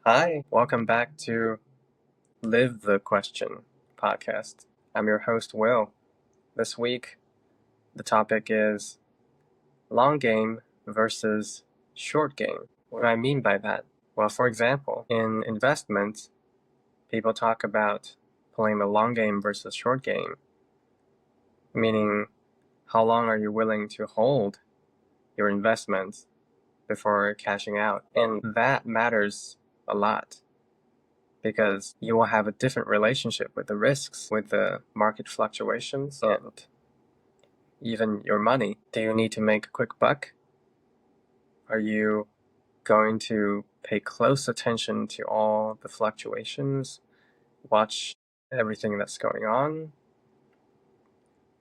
Hi, welcome back to Live the Question podcast. I'm your host, Will. This week, the topic is long game versus short game. What do I mean by that? Well, for example, in investments, people talk about playing the long game versus short game, meaning how long are you willing to hold your investments before cashing out? And that matters a lot, because you will have a different relationship with the risks, with the market fluctuations, and even your money. Do you need to make a quick buck? Are you going to pay close attention to all the fluctuations, watch everything that's going on?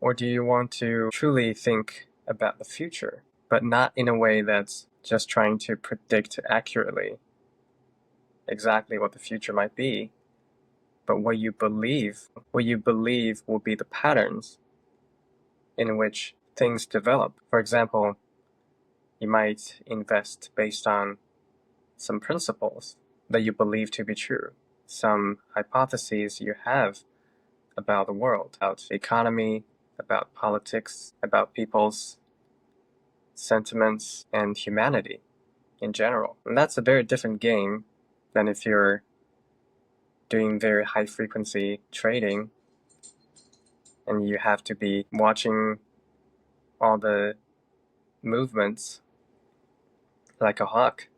Or do you want to truly think about the future, but not in a way that's just trying to predict accurately exactly what the future might be, but what you believe will be the patterns in which things develop. For example, you might invest based on some principles that you believe to be true, some hypotheses you have about the world, about the economy, about politics, about people's sentiments, and humanity in general. And that's a very different game than if you're doing very high frequency trading and you have to be watching all the movements like a hawk,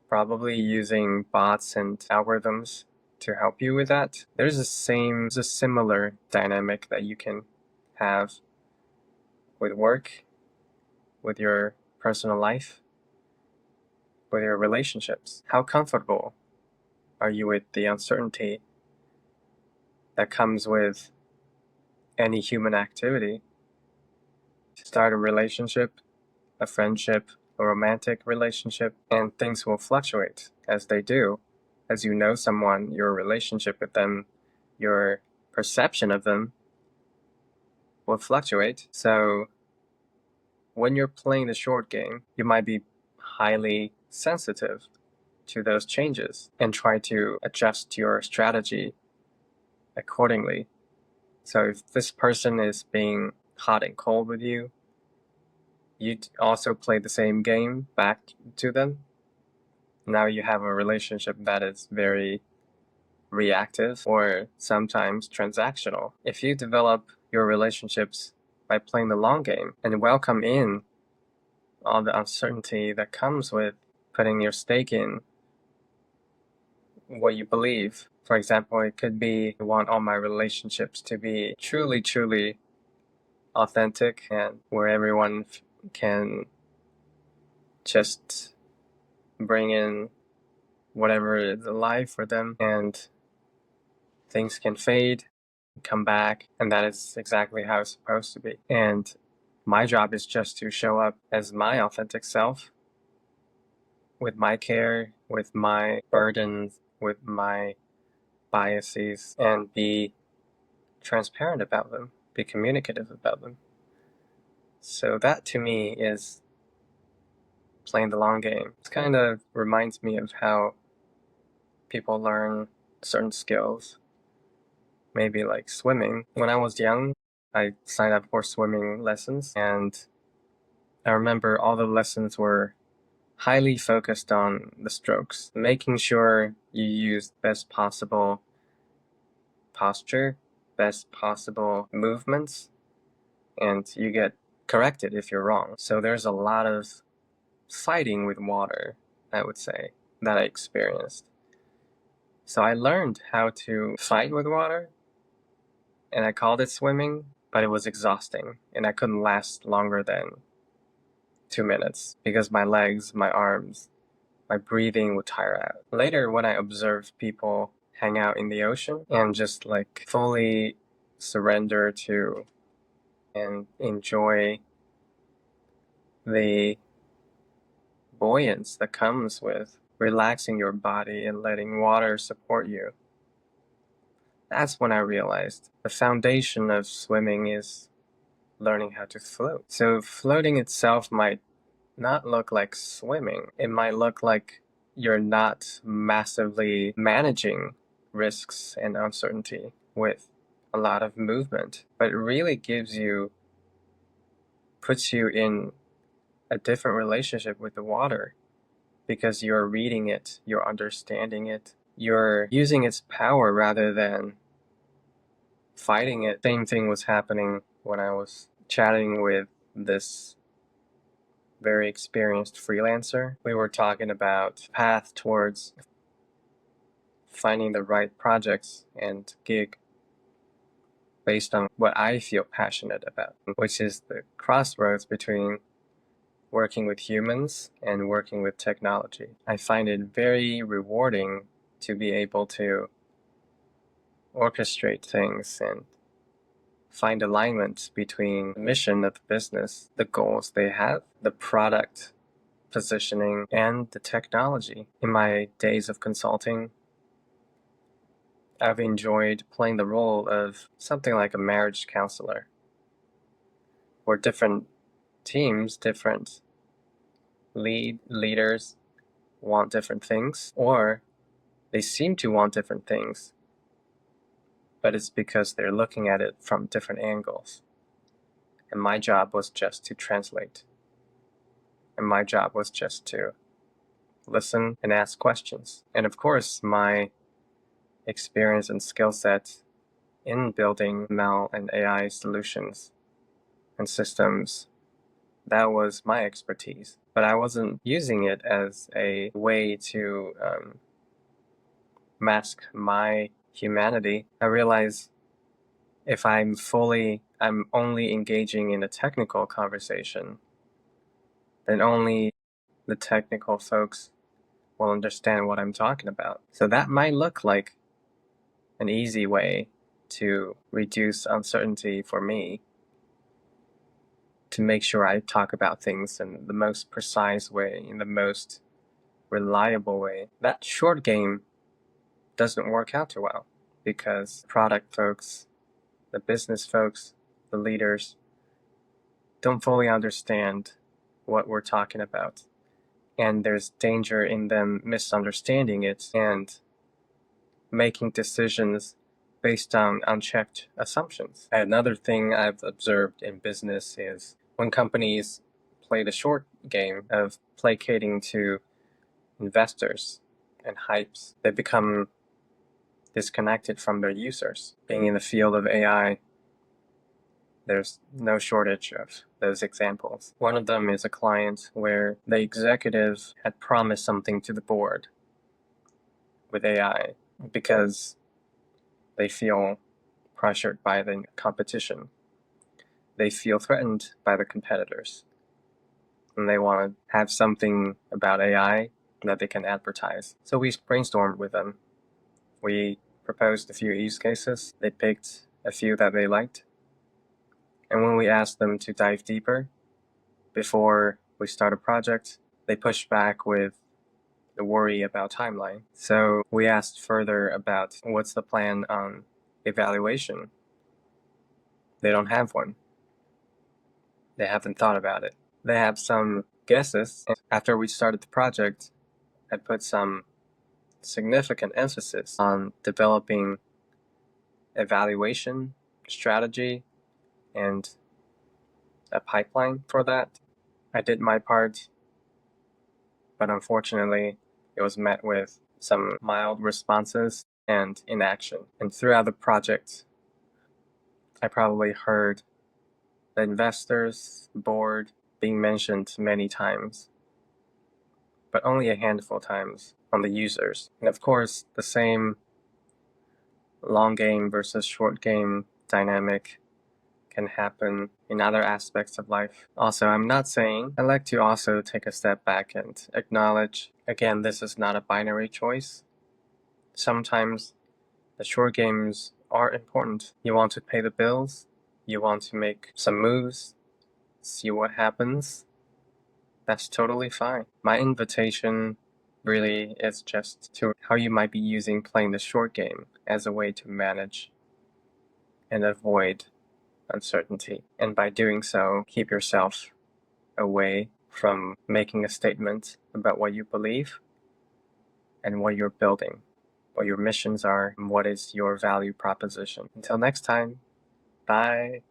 probably using bots and algorithms to help you with that. There's a similar dynamic that you can have with work, with your personal life, with your relationships. How comfortable are you with the uncertainty that comes with any human activity? To start a relationship, a friendship, a romantic relationship, and things will fluctuate as they do. As you know someone, your relationship with them, your perception of them will fluctuate. So when you're playing the short game, you might be highly sensitive to those changes and try to adjust your strategy accordingly. So if this person is being hot and cold with you, you also play the same game back to them. Now you have a relationship that is very reactive or sometimes transactional. If you develop your relationships by playing the long game and welcome in all the uncertainty that comes with putting your stake in what you believe. For example, it could be I want all my relationships to be truly, truly authentic and where everyone can just bring in whatever is alive for them and things can fade, come back, and that is exactly how it's supposed to be. And my job is just to show up as my authentic self with my care, with my burdens, with my biases, and be transparent about them, be communicative about them. So that to me is playing the long game. It kind of reminds me of how people learn certain skills, maybe like swimming. When I was young, I signed up for swimming lessons, and I remember all the lessons were highly focused on the strokes, making sure you use best possible posture, best possible movements, and you get corrected if you're wrong. So there's a lot of fighting with water, I would say, that I experienced. So I learned how to fight with water, and I called it swimming, but it was exhausting, and I couldn't last longer than 2 minutes because my legs, my arms, my breathing would tire out. Later, when I observed people hang out in the ocean and just like fully surrender to and enjoy the buoyance that comes with relaxing your body and letting water support you, that's when I realized the foundation of swimming is learning how to float. So floating itself might not look like swimming. It might look like you're not massively managing risks and uncertainty with a lot of movement, but it really puts you in a different relationship with the water because you're reading it, you're understanding it, you're using its power rather than fighting it. Same thing was happening when I was chatting with this very experienced freelancer. We were talking about path towards finding the right projects and gig based on what I feel passionate about, which is the crossroads between working with humans and working with technology. I find it very rewarding to be able to orchestrate things and find alignment between the mission of the business, the goals they have, the product positioning, and the technology. In my days of consulting, I've enjoyed playing the role of something like a marriage counselor, where different teams, different leaders want different things, or they seem to want different things, but it's because they're looking at it from different angles. And my job was just to translate. And my job was just to listen and ask questions. And of course, my experience and skill set in building ML and AI solutions and systems, that was my expertise. But I wasn't using it as a way to mask my humanity. I realized if I'm only engaging in a technical conversation, then only the technical folks will understand what I'm talking about. So that might look like an easy way to reduce uncertainty for me, to make sure I talk about things in the most precise way, in the most reliable way. That short game doesn't work out too well because product folks, the business folks, the leaders don't fully understand what we're talking about. And there's danger in them misunderstanding it and making decisions based on unchecked assumptions. Another thing I've observed in business is when companies play the short game of placating to investors and hypes, they become disconnected from their users. Being in the field of AI, there's no shortage of those examples. One of them is a client where the executive had promised something to the board with AI because they feel pressured by the competition. They feel threatened by the competitors. And they want to have something about AI that they can advertise. So we brainstormed with them. We proposed a few use cases. They picked a few that they liked. And when we asked them to dive deeper before we start a project, they pushed back with the worry about timeline. So we asked further about what's the plan on evaluation. They don't have one. They haven't thought about it. They have some guesses. After we started the project, I put some significant emphasis on developing evaluation strategy and a pipeline for that. I did my part, but unfortunately, it was met with some mild responses and inaction. And throughout the project, I probably heard the investors board being mentioned many times, but only a handful of times on the users. And of course, the same long game versus short game dynamic can happen in other aspects of life. Also, I'm not saying, I like to also take a step back and acknowledge, again, this is not a binary choice. Sometimes the short games are important. You want to pay the bills, you want to make some moves, see what happens. That's totally fine. My invitation really is just to how you might be using playing the short game as a way to manage and avoid uncertainty. And by doing so, keep yourself away from making a statement about what you believe and what you're building, what your missions are, and what is your value proposition. Until next time, bye.